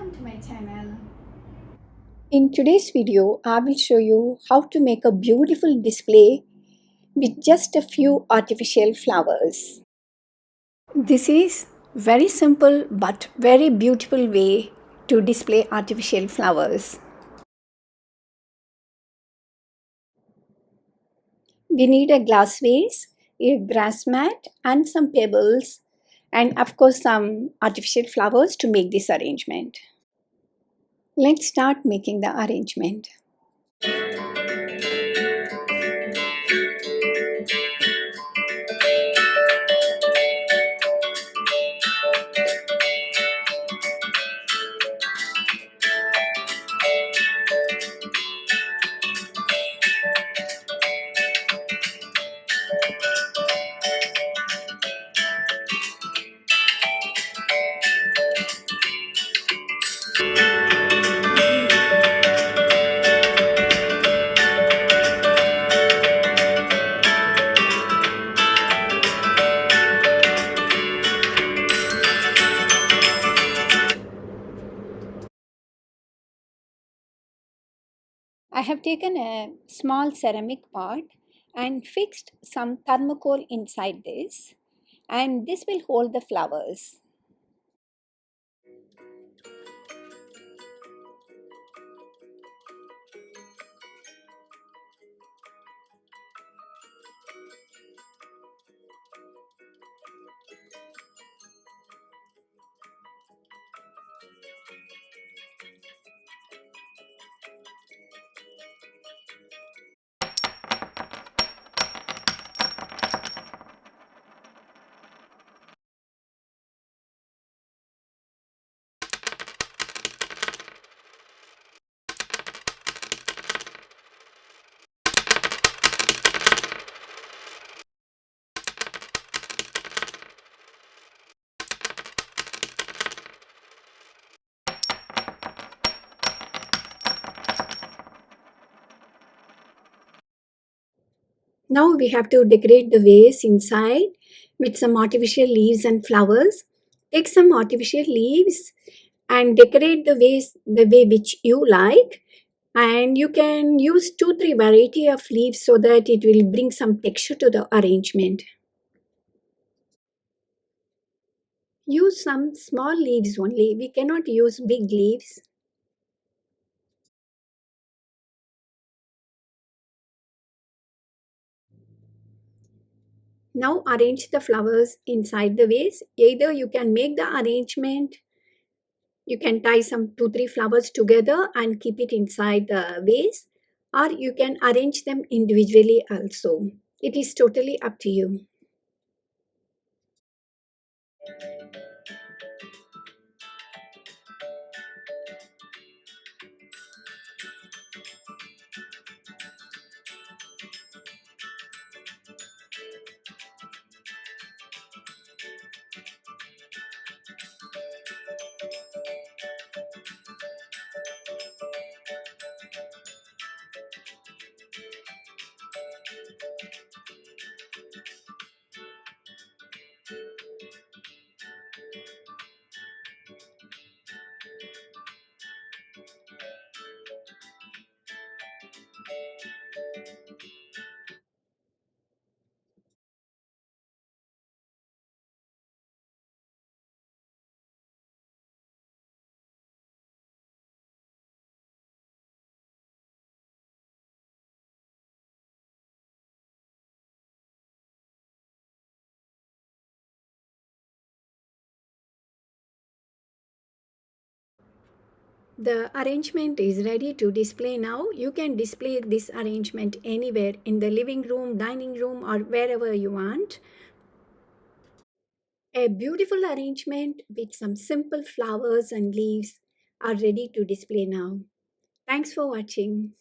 welcome to my channel. In today's video, I will show you how to make a beautiful display with just a few artificial flowers. This is very simple but very beautiful way to display artificial flowers. We need a glass vase, a grass mat and some pebbles and of course some artificial flowers to make this arrangement. Let's start making the arrangement. I have taken a small ceramic pot and fixed some thermocol inside this, and this will hold the flowers. Now we have to decorate the vase inside with some artificial leaves and flowers. Take some artificial leaves and decorate the vase the way which you like. And you can use 2-3 variety of leaves so that it will bring some texture to the arrangement. Use some small leaves only. We cannot use big leaves. Now arrange the flowers inside the vase. Either you can make the arrangement, you can tie some 2-3 flowers together and keep it inside the vase, or you can arrange them individually also. It is totally up to you. The arrangement is ready to display now. You can display this arrangement anywhere in the living room, dining room, or wherever you want. A beautiful arrangement with some simple flowers and leaves are ready to display now. Thanks for watching.